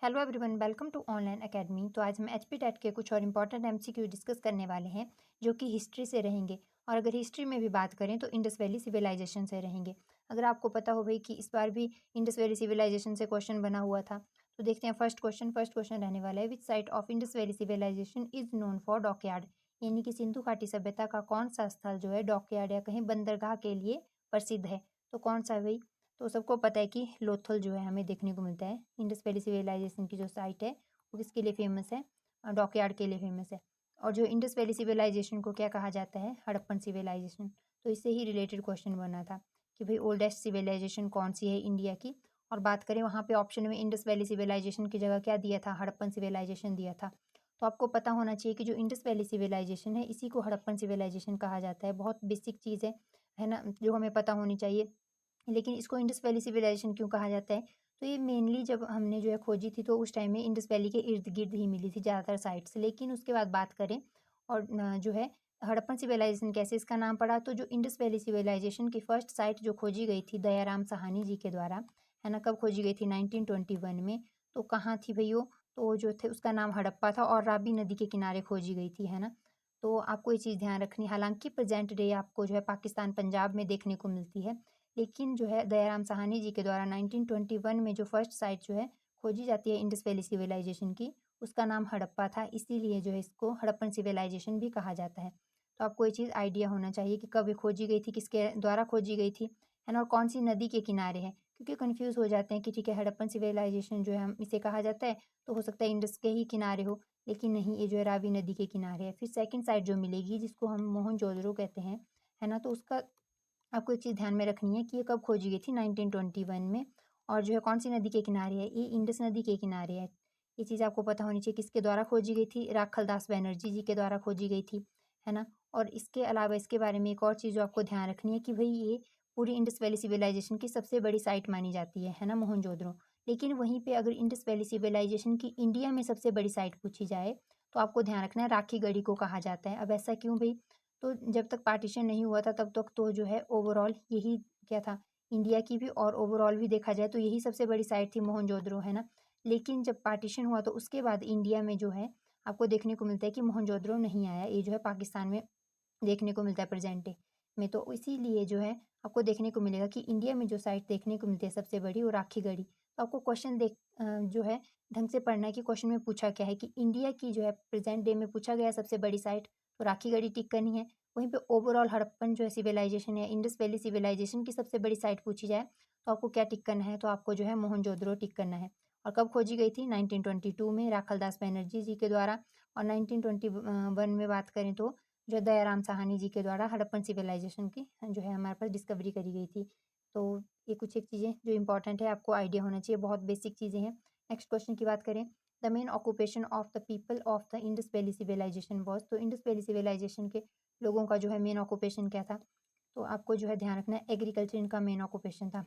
Hello everyone, welcome to online academy. तो आज हम एचपी टेट के कुछ और इम्पॉर्टेंट एमसीक्यू डिस्कस करने वाले हैं जो कि हिस्ट्री से रहेंगे। और अगर हिस्ट्री में भी बात करें तो इंडस वैली सिविलाइजेशन से रहेंगे। अगर आपको पता हो भाई कि इस बार भी इंडस वैली सिविलाइजेशन से क्वेश्चन बना हुआ था, तो देखते हैं फर्स्ट क्वेश्चन रहने वाला है, which site of Indus valley civilization is known for dockyard. यानी कि सिंधु घाटी सभ्यता का कौन सा स्थल जो है डॉकयार्ड या कहीं बंदरगाह के लिए प्रसिद्ध है। तो कौन सा है भाई? तो सबको पता है कि लोथल जो है हमें देखने को मिलता है। इंडस वैली सिविलाइजेशन की जो साइट है वो किसके लिए फेमस है? डॉकयार्ड के लिए फेमस है। और जो इंडस वैली सिविलाइजेशन को क्या कहा जाता है? हड़प्पन सिविलाइजेशन। तो इससे ही रिलेटेड क्वेश्चन बना था कि भाई ओल्डेस्ट सिविलाइजेशन कौन सी है इंडिया की। और बात करें वहाँ पे ऑप्शन में इंडस वैली सिविलाइजेशन की जगह क्या दिया था? हड़प्पन सिविलाइजेशन दिया था। तो आपको पता होना चाहिए कि जो इंडस वैली सिविलाइजेशन है इसी को हड़प्पन सिविलाइजेशन कहा जाता है। बहुत बेसिक चीज़ है ना, जो हमें पता होनी चाहिए। लेकिन इसको इंडस वैली सिविलाइजेशन क्यों कहा जाता है? तो ये मेनली जब हमने जो है खोजी थी तो उस टाइम में इंडस वैली के इर्द गिर्द ही मिली थी ज़्यादातर साइट्स। लेकिन उसके बाद बात करें और जो है हड़प्पन सिविलाइजेशन कैसे इसका नाम पड़ा, तो जो इंडस वैली सिविलाइजेशन की फर्स्ट साइट जो खोजी गई थी दयाराम साहनी जी के द्वारा, है ना, कब खोजी गई थी? 1921 में। तो कहाँ थी भई वो? तो जो थे उसका नाम हड़प्पा था और रावी नदी के किनारे खोजी गई थी, है ना। तो आपको ये चीज़ ध्यान रखनी। हालांकि प्रेजेंट डे आपको जो है पाकिस्तान पंजाब में देखने को मिलती है, लेकिन जो है दयाराम साहनी जी के द्वारा 1921 में जो फर्स्ट साइट जो है खोजी जाती है इंडस वैली सिविलाइजेशन की, उसका नाम हड़प्पा था। इसीलिए जो है इसको हड़प्पन सिविलाइजेशन भी कहा जाता है। तो आपको ये चीज़ आइडिया होना चाहिए कि कब ये खोजी गई थी, किसके द्वारा खोजी गई थी, है ना, और कौन सी नदी के किनारे है। क्योंकि कन्फ्यूज़ हो जाते हैं कि ठीक है हड़प्पन सिविलाइजेशन जो है हम इसे कहा जाता है, तो हो सकता है इंडस के ही किनारे हो, लेकिन नहीं, ये जो है रावी नदी के किनारे है। फिर सेकंड साइट जो मिलेगी जिसको हम मोहनजोदड़ो कहते हैं, है ना, तो उसका आपको एक चीज़ ध्यान में रखनी है कि ये कब खोजी गई थी? 1921 में। और जो है कौन सी नदी के किनारे है? ये इंडस नदी के किनारे है। ये चीज़ आपको पता होनी चाहिए। किसके द्वारा खोजी गई थी? राखल दास बैनर्जी जी के द्वारा खोजी गई थी, है ना। और इसके अलावा इसके बारे में एक और चीज़ जो आपको ध्यान रखनी है कि भाई ये पूरी इंडस वैली सिविलाइजेशन की सबसे बड़ी साइट मानी जाती है ना, मोहनजोदड़ो। लेकिन वहीं पे अगर इंडस वैली सिविलाइजेशन की इंडिया में सबसे बड़ी साइट पूछी जाए तो आपको ध्यान रखना है राखी गढ़ी को कहा जाता है। अब ऐसा क्यों भाई? तो जब तक पार्टीशन नहीं हुआ था तब तक तो जो है ओवरऑल यही क्या था, इंडिया की भी और ओवरऑल भी देखा जाए तो यही सबसे बड़ी साइट थी मोहनजोदड़ो, है ना। लेकिन जब पार्टीशन हुआ तो उसके बाद इंडिया में जो है आपको देखने को मिलता है कि मोहनजोदड़ो नहीं आया। ये जो है पाकिस्तान में देखने को मिलता है प्रेजेंट डे में। तो इसीलिए जो है आपको देखने को मिलेगा कि इंडिया में जो साइट देखने को मिलती है सबसे बड़ी वो राखी गढ़ी। तो आपको क्वेश्चन जो है ढंग से पढ़ना है कि क्वेश्चन में पूछा क्या है, कि इंडिया की जो है प्रेजेंट डे में पूछा गया सबसे बड़ी साइट, तो राखी गढ़ी टिक करनी है। वहीं पे ओवरऑल हड़प्पन जो है सिविलाइजेशन या इंडस वैली सिविलाइजेशन की सबसे बड़ी साइट पूछी जाए तो आपको क्या टिक करना है? तो आपको जो है मोहनजोदड़ो टिक करना है। और कब खोजी गई थी? 1922 में राखल दास बैनर्जी जी के द्वारा। और 1921 में बात करें तो जो दयाराम साहनी जी के द्वारा हड़प्पन सिविलाइजेशन की जो है हमारे पास डिस्कवरी करी गई थी। तो ये कुछ एक चीज़ें जो इंपॉर्टेंट है आपको आइडिया होना चाहिए, बहुत बेसिक चीज़ें हैं। नेक्स्ट क्वेश्चन की बात करें, the main occupation of the people of the Indus valley civilization was. तो इंडस वैली सिविलाइजेशन के लोगों का जो है मेन ऑक्यूपेशन क्या था? तो आपको जो है ध्यान रखना है एग्रीकल्चर इनका मेन ऑक्यूपेशन था।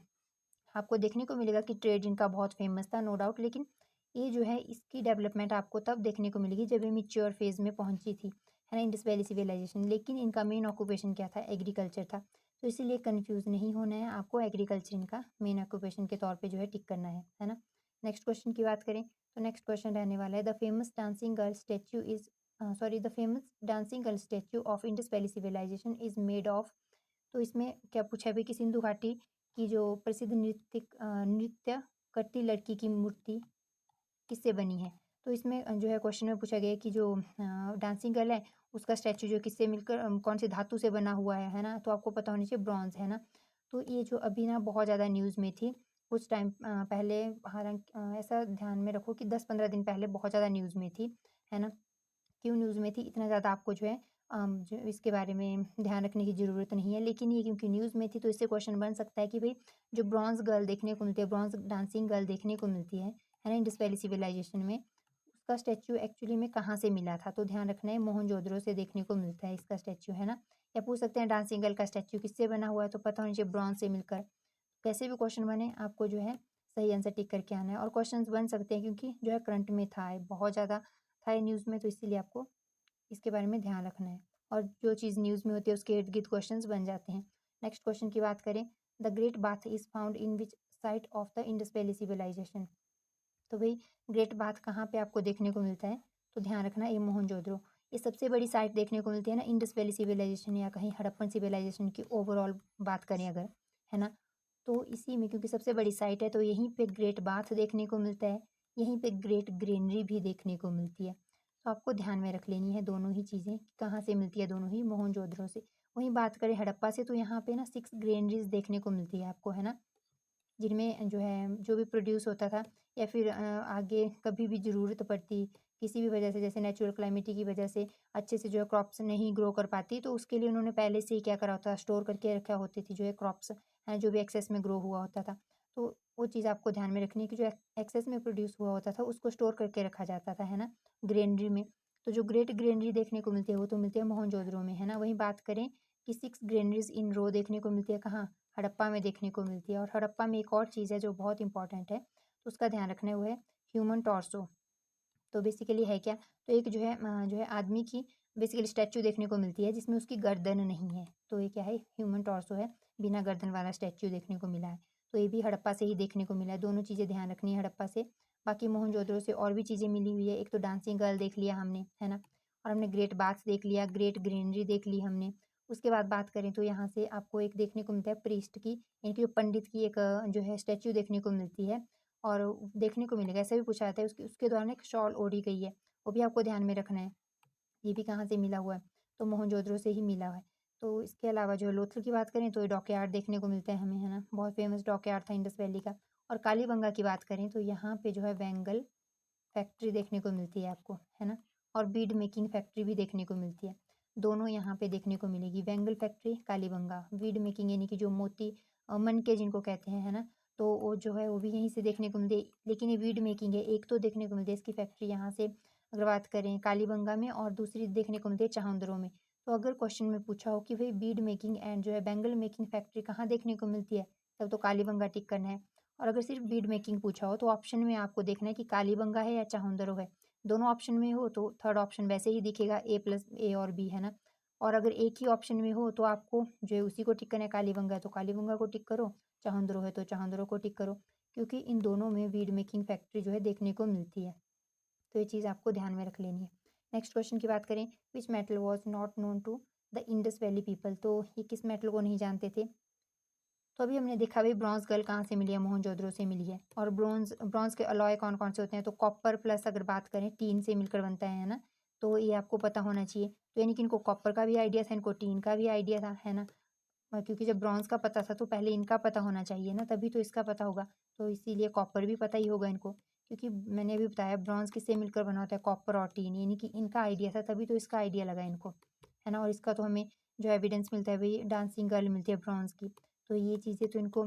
आपको देखने को मिलेगा कि ट्रेड इनका बहुत फेमस था, नो डाउट। लेकिन ये जो है इसकी डेवलपमेंट आपको तब देखने को मिलेगी जब ये मिच्योर फेज में पहुंची थी, है ना, इंडस वैली सिविलाइजेशन। लेकिन इनका मेन ऑक्यूपेशन क्या था? एग्रीकल्चर था। तो इसीलिए कंफ्यूज नहीं होना है आपको, एग्रीकल्चर इनका मेन ऑक्यूपेशन के तौर पे जो है टिक करना है ना। नेक्स्ट क्वेश्चन की बात करें तो नेक्स्ट क्वेश्चन रहने वाला है, the famous dancing girl statue is the famous dancing girl statue of Indus valley civilization is made of. तो इसमें क्या पूछा है भाई कि सिंधु घाटी की जो प्रसिद्ध नृत्य करती लड़की की मूर्ति किससे बनी है? तो इसमें जो है क्वेश्चन में पूछा गया है कि जो डांसिंग गर्ल है उसका स्टैचू जो किससे मिलकर कौन से धातु से बना हुआ है ना। तो आपको पता होना चाहिए ब्रॉन्ज, है ना। तो ये जो अभी ना बहुत ज़्यादा न्यूज़ में थी कुछ टाइम पहले। हालांकि ऐसा ध्यान में रखो कि 10-15 दिन पहले बहुत ज़्यादा न्यूज़ में थी, है ना। क्यों न्यूज़ में थी? इतना ज़्यादा आपको जो है जो इसके बारे में ध्यान रखने की ज़रूरत नहीं है। लेकिन ये क्योंकि न्यूज़ में थी तो इससे क्वेश्चन बन सकता है कि भई जो ब्रॉन्ज़ गर्ल देखने को मिलती है, ब्रॉन्ज़ डांसिंग गर्ल देखने को मिलती है ना, इंडस वैली सिविलाइजेशन में, उसका स्टैच्यू एक्चुअली में कहाँ से मिला था? तो ध्यान रखना है मोहनजोदड़ो से देखने को मिलता है इसका स्टैच्यू, है ना। या पूछ सकते हैं डांसिंग गर्ल का स्टैच्यू किससे बना हुआ है? तो पता होना चाहिए ब्रॉन्ज़ से मिलकर। कैसे भी क्वेश्चन बने आपको जो है सही आंसर टिक करके आना है। और क्वेश्चंस बन सकते हैं क्योंकि जो है करंट में था, ये बहुत ज़्यादा था ये न्यूज़ में, तो इसीलिए आपको इसके बारे में ध्यान रखना है। और जो चीज़ न्यूज़ में होती है उसके इर्द-गिर्द क्वेश्चंस बन जाते हैं। नेक्स्ट क्वेश्चन की बात करें, the great bath is found in which site of the Indus valley civilization. तो भाई ग्रेट बाथ कहाँ पे आपको देखने को मिलता है? तो ध्यान रखना ये मोहनजोदड़ो। ये सबसे बड़ी साइट देखने को मिलती है ना इंडस वैली सिविलाइजेशन या कहीं हड़प्पन सिविलाइजेशन की ओवरऑल बात करें अगर, है ना? तो इसी में क्योंकि सबसे बड़ी साइट है तो यहीं पे ग्रेट बाथ देखने को मिलता है, यहीं पे ग्रेट ग्रेनरी भी देखने को मिलती है। तो आपको ध्यान में रख लेनी है दोनों ही चीज़ें, कहाँ से मिलती है दोनों ही मोहनजोदड़ो से। वहीं बात करें हड़प्पा से तो यहाँ पे ना 6 ग्रेनरीज़ देखने को मिलती है आपको, है ना? जिनमें जो है जो भी प्रोड्यूस होता था या फिर आगे कभी भी ज़रूरत पड़ती किसी भी वजह से जैसे नेचुरल क्लाइमिटी की वजह से अच्छे से जो है क्रॉप्स नहीं ग्रो कर पाती तो उसके लिए उन्होंने पहले से ही क्या करा होता स्टोर करके रखा होती थी जो है क्रॉप्स हैं जो भी एक्सेस में ग्रो हुआ होता था। तो वो चीज़ आपको ध्यान में रखनी है कि जो एक्सेस में प्रोड्यूस हुआ होता था उसको स्टोर करके रखा जाता था, है ना? ग्रेनरी में। तो जो ग्रेट ग्रेनरी देखने को मिलती है वो तो मिलती है मोहनजोदड़ो में, है ना? वहीं बात करें कि 6 ग्रेनरीज़ इन रो देखने को मिलती है कहाँ? हड़प्पा में देखने को मिलती है। और हड़प्पा में एक और चीज़ है जो बहुत इंपॉर्टेंट है, तो उसका ध्यान रखना है वो है ह्यूमन टॉर्सो। तो बेसिकली है क्या? तो एक जो है आदमी की बेसिकली स्टैच्यू देखने को मिलती है जिसमें उसकी गर्दन नहीं है। तो ये क्या है? ह्यूमन टॉर्सो है, बिना गर्दन वाला स्टैच्यू देखने को मिला है। तो ये भी हड़प्पा से ही देखने को मिला है, दोनों चीज़ें ध्यान रखनी है हड़प्पा से। बाकी मोहनजोदड़ो से और भी चीज़ें मिली हुई है, एक तो डांसिंग गर्ल देख लिया हमने, है ना? और हमने ग्रेट बाथ्स देख लिया, ग्रेट ग्रेनरी देख ली हमने। उसके बाद बात करें तो यहाँ से आपको एक देखने को मिलता है प्रीस्ट की, यानी कि जो पंडित की एक जो है स्टैच्यू देखने को मिलती है और देखने को मिलेगा, ऐसा भी पूछा जाता है उसके उसके द्वारा ना एक शॉल ओढ़ी गई है, वो भी आपको ध्यान में रखना है। ये भी कहाँ से मिला हुआ है? तो मोहनजोदड़ो से ही मिला है। तो इसके अलावा जो है लोथल की बात करें तो ये डॉकयार्ड देखने को मिलता है हमें, है ना? बहुत फेमस डॉकयार्ड था इंडस वैली का। और कालीबंगा की बात करें तो यहाँ पे जो है बेंगल फैक्ट्री देखने को मिलती है आपको, है ना? और बीड मेकिंग फैक्ट्री भी देखने को मिलती है। दोनों यहाँ पे देखने को मिलेगी, bangle factory, Kalibangan. Bead making यानी कि जो मोती मनके जिनको कहते हैं, है ना? तो वो जो है वो भी यहीं से देखने को मिलती है। लेकिन ये बीड मेकिंग है, एक तो देखने को मिलती है इसकी फैक्ट्री यहाँ से अगर बात करें कालीबंगा में और दूसरी देखने को मिलती है चाहुंदरो में। तो अगर क्वेश्चन में पूछा हो कि भई बीड मेकिंग एंड जो है बेंगल मेकिंग फैक्ट्री कहाँ देखने को मिलती है? तब तो कालीबंगा टिक करना है। और अगर सिर्फ बीड मेकिंग पूछा हो तो ऑप्शन में आपको देखना है कि कालीबंगा है या चाहुंदरो है। दोनों ऑप्शन में हो तो थर्ड ऑप्शन वैसे ही दिखेगा ए प्लस ए और बी, है ना? और अगर एक ही ऑप्शन में हो तो आपको जो है उसी को टिक करना है, कालीबंगा है तो कालीबंगा को टिक करो, चाहुंदरो है तो चाहुंदरो को टिक करो। क्योंकि इन दोनों में बीड मेकिंग फैक्ट्री जो है देखने को मिलती है। तो ये चीज़ आपको ध्यान में रख लेनी है। नेक्स्ट क्वेश्चन की बात करें, which metal was not known to the Indus valley people? तो ये किस मेटल को नहीं जानते थे? तो अभी हमने देखा भाई ब्रॉन्ज़ गर्ल कहाँ से मिली है? मोहनजोदड़ो से मिली है। और ब्रॉन्ज़ ब्रॉन्ज़ के अलॉय कौन-कौन से होते हैं? तो कॉपर प्लस अगर बात करें टीन से मिलकर बनता है ना? तो ये आपको पता होना चाहिए। तो यानी कि इनको कॉपर का भी आइडिया था, इनको टीन का भी आइडिया था, है ना? क्योंकि जब ब्रॉन्ज़ का पता था तो पहले इनका पता होना चाहिए ना, तभी तो इसका पता होगा। तो इसीलिए कॉपर भी पता ही होगा इनको, क्योंकि मैंने अभी बताया ब्रॉन्ज़ किससे मिलकर बना होता है? कॉपर और टीन, यानी कि इनका आइडिया था तभी तो इसका आइडिया लगा इनको, है ना? और इसका तो हमें जो एविडेंस मिलता है वही डांसिंग गर्ल मिलती है ब्रॉन्ज़ की। तो ये चीज़ें तो इनको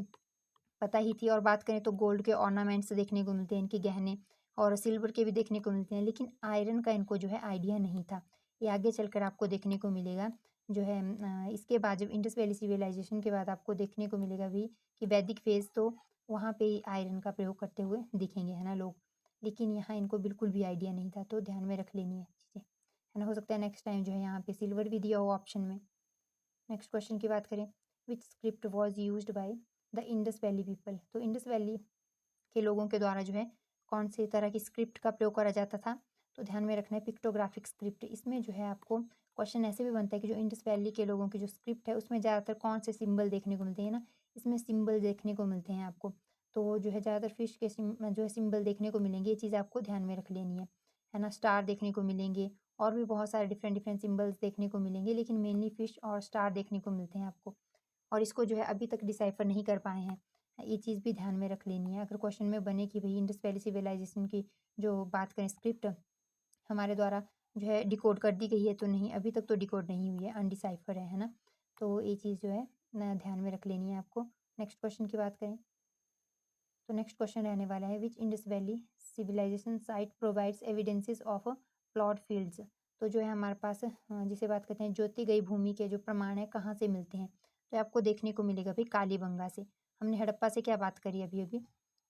पता ही थी। और बात करें तो गोल्ड के ऑर्नामेंट्स देखने को मिलते हैं, इनके गहने और सिल्वर के भी देखने को मिलते हैं, लेकिन आयरन का इनको जो है आइडिया नहीं था। ये आगे चलकर आपको देखने को मिलेगा जो है इसके बाद जब इंडस वैली सिविलाइजेशन के बाद आपको देखने को मिलेगा भी कि वैदिक फेज़ तो वहाँ पे आयरन का प्रयोग करते हुए दिखेंगे, है ना लोग। लेकिन यहाँ इनको बिल्कुल भी आइडिया नहीं था, तो ध्यान में रख लेनी है चीज़ें, है ना? हो सकता है नेक्स्ट टाइम जो है यहाँ पे सिल्वर भी दिया हो ऑप्शन में। नेक्स्ट क्वेश्चन की बात करें, which script was used by the Indus valley people? तो इंडस वैली के लोगों के द्वारा जो है कौन से तरह की स्क्रिप्ट का प्रयोग करा जाता था? तो ध्यान में रखना है पिक्टोग्राफिक स्क्रिप्ट। इसमें जो है आपको क्वेश्चन ऐसे भी बनता है कि जो इंडस वैली के लोगों की जो स्क्रिप्ट है उसमें ज़्यादातर कौन से सिंबल देखने को मिलते हैं ना? इसमें सिंबल देखने को मिलते हैं आपको। तो जो है ज़्यादातर फिश के जो है सिंबल देखने को मिलेंगे, ये चीज़ आपको ध्यान में रख लेनी है ना? स्टार देखने को मिलेंगे और भी बहुत सारे डिफरेंट डिफरेंट सिंबल्स देखने को मिलेंगे, लेकिन मेनली फिश और स्टार देखने को मिलते हैं आपको। और इसको जो है अभी तक डिसाइफर नहीं कर पाए हैं। ये चीज़ भी ध्यान में रख लेनी है। अगर क्वेश्चन में बने कि भई इंडस वैली सिविलाइजेशन की जो बात करें स्क्रिप्ट हमारे द्वारा जो है डिकोड कर दी गई है, तो नहीं, अभी तक तो डिकोड नहीं हुई है, अनडिसाइफर है ना? तो ये चीज़ जो है ध्यान में रख लेनी है आपको। नेक्स्ट क्वेश्चन की बात करें तो नेक्स्ट क्वेश्चन रहने वाला है, which Indus valley civilisation site provides evidences of plot fields? तो जो है हमारे पास जिसे बात करते हैं ज्योति गई भूमि के जो प्रमाण है कहाँ से मिलते हैं? तो आपको देखने को मिलेगा भाई कालीबंगा से। हमने हड़प्पा से क्या बात करी अभी अभी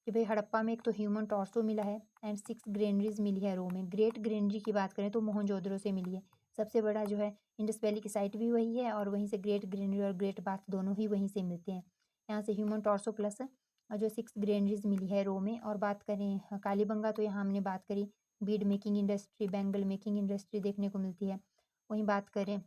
कि भाई हड़प्पा में एक तो ह्यूमन टॉर्सो मिला है एंड 6 ग्रेनरीज मिली है रो में। ग्रेट ग्रेनरी की बात करें तो मोहनजोदड़ो से मिली है। सबसे बड़ा जो है इंडस वैली की साइट भी वही है और वहीं से ग्रेट ग्रेनरी और ग्रेट बाथ दोनों ही वहीं से मिलते हैं। यहाँ से ह्यूमन टॉर्सो प्लस जो 6 ग्रेनरीज मिली है रो में। और बात करें कालीबंगा, तो यहाँ हमने बात करी bead making industry, bangle making industry देखने को मिलती है। वहीं बात करें,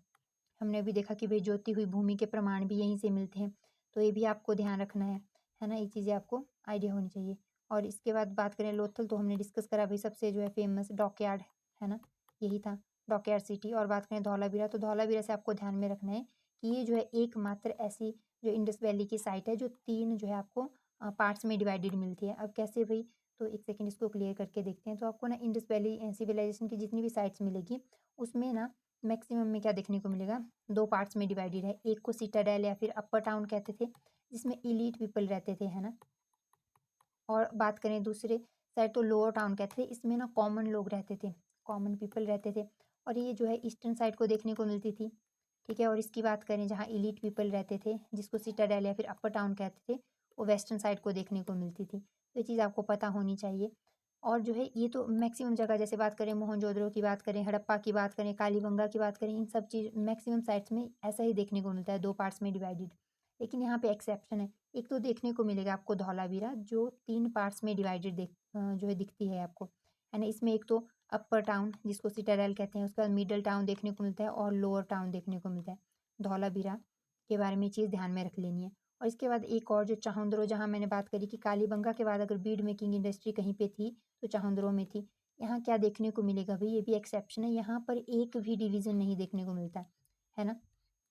हमने अभी देखा कि भाई जोती हुई भूमि के प्रमाण भी यहीं से मिलते हैं, तो ये भी आपको ध्यान रखना है ना, ये चीज़ें आपको आइडिया होनी चाहिए। और इसके बाद बात करें लोथल, तो हमने डिस्कस करा भाई सबसे जो है फेमस डॉकयार्ड है ना, यही था डॉकयार्ड सिटी। और बात करें धौलावीरा, तो धौलावीरा से आपको ध्यान में रखना है कि ये जो है एकमात्र ऐसी जो इंडस वैली की साइट है जो 3 जो है आपको पार्ट्स में डिवाइडेड मिलती है। अब कैसे भाई, तो एक सेकंड इसको क्लियर करके देखते हैं। तो आपको ना इंडस वैली सिविलाइजेशन की जितनी भी साइट्स मिलेगी उसमें ना मैक्सिमम में क्या देखने को मिलेगा, 2 पार्ट्स में डिवाइडेड है। एक को सिटाडेल या फिर अपर टाउन कहते थे, जिसमें एलीट पीपल रहते थे, है ना। और बात करें दूसरे साइड, तो लोअर टाउन कहते थे, इसमें ना कॉमन लोग रहते थे, कॉमन पीपल रहते थे। और ये जो है ईस्टर्न साइड को देखने को मिलती थी, ठीक है। और इसकी बात करें जहाँ एलीट पीपल रहते थे, जिसको सिटाडेल या फिर अपर टाउन कहते थे, वो वेस्टर्न साइड को देखने को मिलती थी। तो ये चीज़ आपको पता होनी चाहिए। और जो है ये तो मैक्सिमम जगह, जैसे बात करें मोहनजोदड़ो की बात करें, हड़प्पा की बात करें, कालीबंगा की बात करें, इन सब चीज़ मैक्सिमम साइट्स में ऐसा ही देखने को मिलता है, 2 पार्ट्स में डिवाइडेड। लेकिन यहाँ पे एक्सेप्शन है, एक तो देखने को मिलेगा आपको धौलावीरा जो 3 पार्ट्स में डिवाइडेड जो है दिखती है आपको, है ना। इसमें एक तो अपर टाउन जिसको सिटाडेल कहते हैं, उसके बाद मिडल टाउन देखने को मिलता है और लोअर टाउन देखने को मिलता है। धौलावीरा के बारे में ये चीज़ ध्यान में रख लेनी है। और इसके बाद एक और जो चाहुंद्रो, जहाँ मैंने बात करी कि कालीबंगा के बाद अगर बीड मेकिंग इंडस्ट्री कहीं पे थी तो चाहुंद्रो में थी। यहाँ क्या देखने को मिलेगा भाई, ये भी एक्सेप्शन है, यहाँ पर एक भी डिवीजन नहीं देखने को मिलता है ना,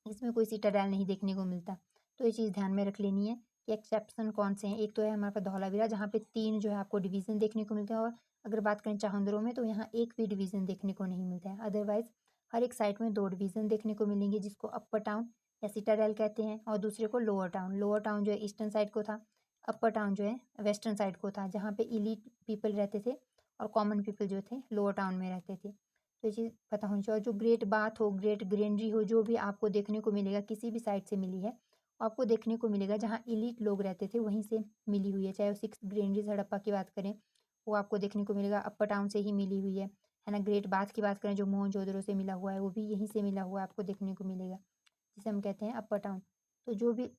इसमें कोई सिटाडेल नहीं देखने को मिलता। तो ये चीज़ ध्यान में रख लेनी है कि एक्सेप्शन कौन से हैं। एक तो है हमारे पास धौलावीरा, जहाँ पे 3 जो है आपको डिवीजन देखने को मिलते हैं। और अगर बात करें चाहुंद्रो में, तो यहाँ एक भी डिवीजन देखने को नहीं मिलता है। अदरवाइज हर एक साइड में 2 डिवीजन देखने को मिलेंगे, जिसको अपर टाउन या सिटाडेल कहते हैं, और दूसरे को लोअर टाउन। लोअर टाउन जो है ईस्टर्न साइड को था, अपर टाउन जो है वेस्टर्न साइड को था, जहाँ पे इलीट पीपल रहते थे और कॉमन पीपल जो थे लोअर टाउन में रहते थे। तो ये चीज़ पता होनी चाहिए। और जो ग्रेट बाथ हो, ग्रेट ग्रेनरी हो, जो भी आपको देखने को मिलेगा किसी भी साइड से मिली है, आपको देखने को मिलेगा जहाँ एलीट लोग रहते थे वहीं से मिली हुई है। चाहे वो 6 ग्रेनरीज हड़प्पा की बात करें, वो आपको देखने को मिलेगा अपर टाउन से ही मिली हुई है ना। ग्रेट बाथ की बात करें जो मोहनजोदड़ो से मिला हुआ है, वो भी यहीं से मिला हुआ है, आपको देखने को मिलेगा, जिसे हम कहते हैं अपर टाउन। तो जो भी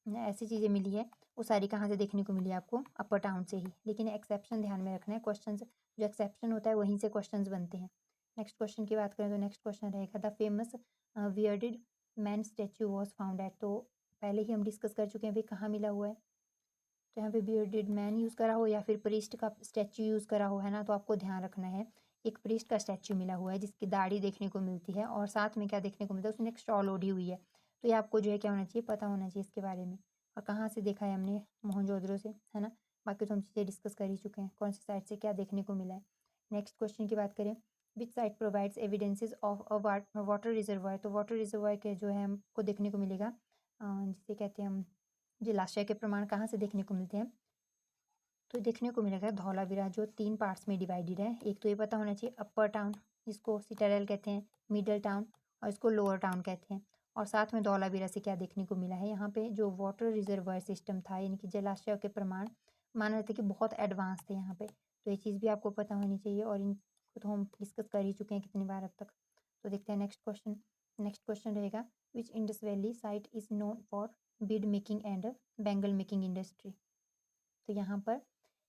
ऐसी चीज़ें मिली है वो सारी कहाँ से देखने को मिली है आपको, अपर टाउन से ही। लेकिन एक्सेप्शन ध्यान में रखना है, क्वेश्चन जो एक्सेप्शन होता है वहीं से क्वेश्चंस बनते हैं। नेक्स्ट क्वेश्चन की बात करें तो नेक्स्ट क्वेश्चन रहेगा the famous bearded man statue was found at. तो पहले ही हम डिस्कस कर चुके हैं भाई कहाँ मिला हुआ है, तो यहाँ पे बियर्डेड मैन यूज़ करा हो या फिर प्रीस्ट का स्टैच्यू यूज़ करा हो, है ना। तो आपको ध्यान रखना है, एक प्रीस्ट का स्टैच्यू मिला हुआ है जिसकी दाढ़ी देखने को मिलती है और साथ में क्या देखने को मिलता है, उसने एक शॉल ओढ़ी हुई है। तो ये आपको जो है क्या होना चाहिए, पता होना चाहिए इसके बारे में। और कहाँ से देखा है हमने, मोहनजोदड़ो से, है ना। बाकी तो हम चीज़ें डिस्कस कर ही चुके हैं, कौन सी साइड से क्या देखने को मिला है। नेक्स्ट क्वेश्चन की बात करें, विच site provides evidences of a water reservoir. तो वाटर रिजर्वायर के जो है हमको देखने को मिलेगा जिसे कहते हैं हम जलाशय के प्रमाण कहाँ से देखने को मिलते हैं, तो देखने को मिलेगा धौलावीरा जो 3 पार्ट्स में डिवाइडेड है। एक तो ये पता होना चाहिए अपर टाउन जिसको सिटाडेल कहते हैं, मिडल टाउन और इसको लोअर टाउन कहते हैं। और साथ में धौलावीरा से क्या देखने को मिला है, यहाँ पे जो वाटर रिजर्वायर सिस्टम था यानी कि जलाशय के प्रमाण माना जाता है कि बहुत एडवांस थे यहाँ पे। तो ये चीज़ भी आपको पता होनी चाहिए और इनको तो हम डिस्कस कर ही चुके हैं कितनी बार अब तक। तो देखते हैं नेक्स्ट क्वेश्चन। नेक्स्ट क्वेश्चन रहेगा which Indus valley site is known for bead making and bangle making industry. तो यहाँ पर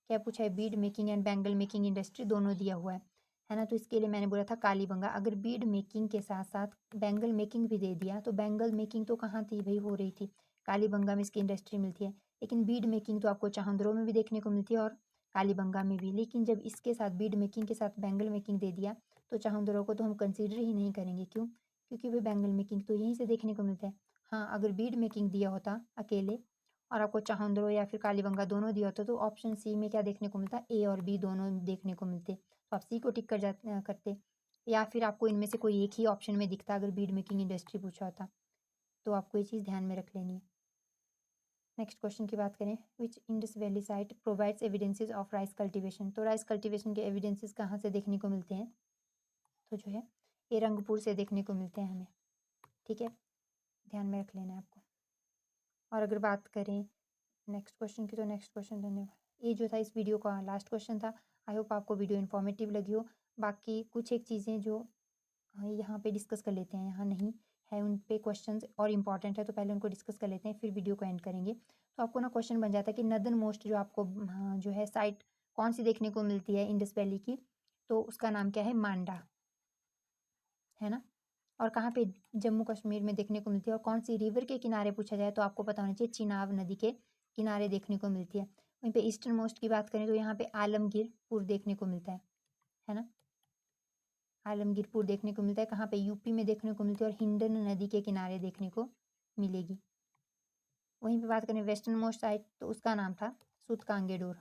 क्या पूछा है, bead making and bangle making industry दोनों दिया हुआ है ना। तो इसके लिए मैंने बोला था कालीबंगा, अगर बीड मेकिंग के साथ साथ बैंगल मेकिंग भी दे दिया तो बैंगल मेकिंग तो कहाँ थी भाई, हो रही थी कालीबंगा में, इसकी इंडस्ट्री मिलती है। लेकिन बीड मेकिंग तो आपको चाहंदरो में भी देखने को मिलती है और कालीबंगा में भी। लेकिन जब इसके साथ बीड मेकिंग के साथ बैंगल मेकिंग दे दिया तो चाहंदरो को तो हम कंसिडर ही नहीं करेंगे। क्यों, क्योंकि भाई बैंगल मेकिंग तो यहीं से देखने को मिलता है। हाँ, अगर बीड मेकिंग दिया होता अकेले और आपको चाहंदरो या फिर कालीबंगा दोनों दिया होता तो ऑप्शन सी में क्या देखने को मिलता, ए और बी दोनों देखने को मिलते, तो आप सी को टिक करते। या फिर आपको इनमें से कोई एक ही ऑप्शन में दिखता अगर बीड मेकिंग इंडस्ट्री पूछा होता। तो आपको ये चीज़ ध्यान में रख लेनी है। नेक्स्ट क्वेश्चन की बात करें, which Indus valley site provides evidences of rice cultivation. तो राइस कल्टीवेशन के एविडेंसेस कहाँ से देखने को मिलते हैं, तो जो है ये रंगपुर से देखने को मिलते हैं हमें, ठीक है, ध्यान में रख लेना है आपको। और अगर बात करें नेक्स्ट क्वेश्चन की, तो नेक्स्ट क्वेश्चन, धन्यवाद, ये जो था इस वीडियो का लास्ट क्वेश्चन था। आई होप आपको वीडियो इन्फॉर्मेटिव लगी हो। बाकी कुछ एक चीज़ें जो यहाँ पे डिस्कस कर लेते हैं, यहाँ नहीं है उन पे क्वेश्चंस और इम्पॉर्टेंट है तो पहले उनको डिस्कस कर लेते हैं फिर वीडियो को एंड करेंगे। तो आपको ना क्वेश्चन बन जाता है कि नॉर्दर्न मोस्ट जो आपको जो है साइट कौन सी देखने को मिलती है इंडस वैली की, तो उसका नाम क्या है, मांडा, है ना। और कहाँ पे जम्मू कश्मीर में देखने को मिलती है, और कौन सी रिवर के किनारे पूछा जाए तो आपको पता होना चाहिए चिनाब नदी के किनारे देखने को मिलती है। वहीं पे ईस्टर्न मोस्ट की बात करें तो यहाँ पे आलमगीरपुर देखने को मिलता है ना। आलमगीरपुर देखने को मिलता है कहाँ पे, यूपी में देखने को मिलती है और हिंडन नदी के किनारे देखने को मिलेगी। वहीं पे बात करें वेस्टर्न मोस्ट साइट तो उसका नाम था सूतकांगेडोर,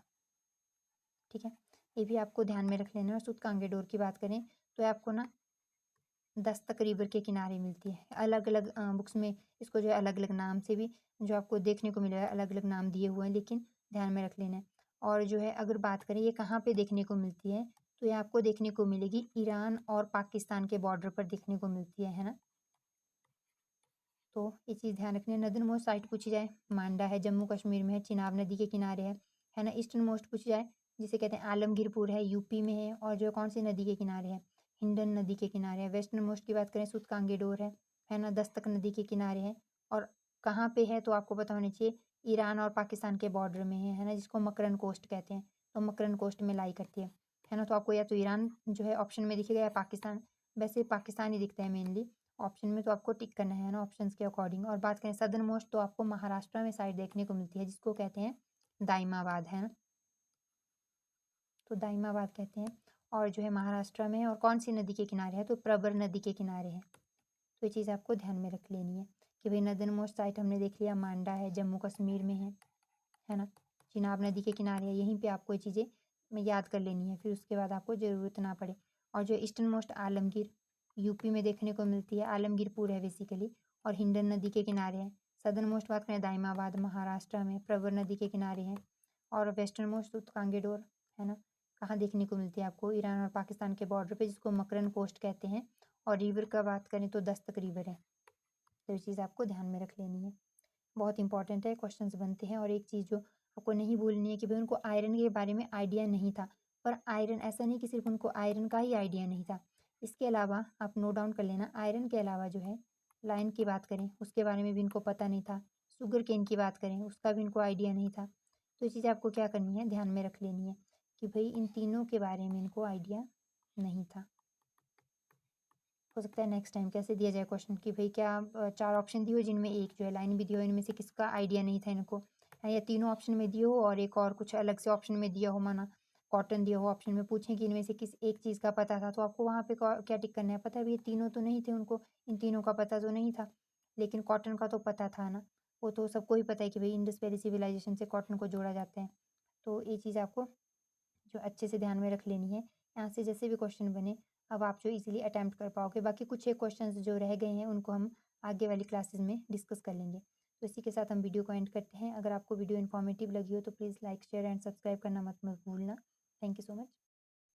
ठीक है। ये भी आपको ध्यान में रख लेना है। और सूतकांगेडोर की बात करें तो आपको ना दस्तक रिवर के किनारे मिलती है। अलग अलग बुक्स में इसको जो है अलग अलग नाम से भी जो आपको देखने को मिलेगा, अलग अलग नाम दिए हुए हैं, लेकिन ध्यान में रख लेना है। और जो है अगर बात करें ये कहाँ पे देखने को मिलती है, तो ये आपको देखने को मिलेगी ईरान और पाकिस्तान के बॉर्डर पर देखने को मिलती है ना। तो ये चीज़ ध्यान रखनी है। नॉर्दर्न मोस्ट साइट पूछी जाए, मांडा है, जम्मू कश्मीर में है, चिनाब नदी के किनारे है ना। ईस्टर्न मोस्ट पूछी जाए जिसे कहते हैं आलमगीरपुर है, यूपी में है, और जो कौन सी नदी के किनारे है, हिंडन नदी के किनारे है। वेस्टर्न मोस्ट की बात करें सूतकांगेडोर है ना, दस्तक नदी के किनारे है। और कहाँ पे है तो आपको पता होना चाहिए, ईरान और पाकिस्तान के बॉर्डर में है ना, जिसको मकरन कोस्ट कहते हैं। तो मकरन कोस्ट में लाई करती है ना। तो आपको या तो ईरान जो है ऑप्शन में दिखेगा, या पाकिस्तान, वैसे पाकिस्तान ही दिखता है मेनली ऑप्शन में, तो आपको टिक करना है ना ऑप्शंस के अकॉर्डिंग। और बात करें सदर्न मोस्ट तो आपको महाराष्ट्र में साइड देखने को मिलती है, जिसको कहते हैं दाइमाबाद, है ना। तो दाइमाबाद कहते हैं, और जो है महाराष्ट्र में है, और कौन सी नदी के किनारे है, तो प्रवर नदी के किनारे है। तो ये चीज़ आपको ध्यान में रख लेनी है कि भाई नदर्न मोस्ट साइट हमने देख लिया, मांडा है, जम्मू कश्मीर में है ना, चिनाब नदी के किनारे है। यहीं पे आपको ये चीज़ें में याद कर लेनी है, फिर उसके बाद आपको ज़रूरत ना पड़े। और जो ईस्टर्न मोस्ट आलमगीर यूपी में देखने को मिलती है, आलमगीरपुर है बेसिकली, और हिंडन नदी के किनारे है। सदर्न मोस्ट बात करें दाइमाबाद महाराष्ट्र में प्रवर नदी के किनारे है। और वेस्टर्न मोस्ट कांगेडोर, है ना, कहाँ देखने को मिलती है आपको, ईरान और पाकिस्तान के बॉर्डर पे, जिसको मकरन कोस्ट कहते हैं। और रिवर का बात करें तो दस्तक रिवर है। तो ये चीज़ आपको ध्यान में रख लेनी है, बहुत इंपॉर्टेंट है, क्वेश्चंस बनते हैं। और एक चीज़ जो आपको नहीं भूलनी है कि भाई उनको आयरन के बारे में आइडिया नहीं था, पर आयरन ऐसा नहीं कि सिर्फ उनको आयरन का ही आइडिया नहीं था, इसके अलावा आप नोट डाउन कर लेना, आयरन के अलावा जो है लाइन की बात करें उसके बारे में भी इनको पता नहीं था, शुगर केन की बात करें उसका भी इनको आइडिया नहीं था। तो ये चीज़ आपको क्या करनी है, ध्यान में रख लेनी है कि भाई इन तीनों के बारे में इनको आइडिया नहीं था। हो सकता है नेक्स्ट टाइम कैसे दिया जाए क्वेश्चन कि भाई क्या 4 ऑप्शन दिए हो जिनमें एक जो है लाइन भी दिया हो, इनमें से किसका आइडिया नहीं था इनको, या तीनों ऑप्शन में दिए हो और एक और कुछ अलग से ऑप्शन में दिया हो, माना कॉटन दिया हो ऑप्शन में, पूछें कि इनमें से किस एक चीज़ का पता था, तो आपको वहाँ पे क्या टिक करना है, पता है ये तीनों तो नहीं थे, उनको इन तीनों का पता तो नहीं था, लेकिन कॉटन का तो पता था ना। वो तो सबको ही पता है कि भाई इंडस वैली सिविलाइजेशन से कॉटन को जोड़ा जाता है। तो ये चीज़ आपको जो अच्छे से ध्यान में रख लेनी है। यहाँ से जैसे भी क्वेश्चन बने अब आप जो इजीली अटेम्प्ट कर पाओगे। बाकी कुछ एक क्वेश्चंस जो रह गए हैं उनको हम आगे वाली क्लासेस में डिस्कस कर लेंगे। तो इसी के साथ हम वीडियो को एंड करते हैं। अगर आपको वीडियो इन्फॉर्मेटिव लगी हो तो please like share and subscribe करना मत भूलना। Thank you so much.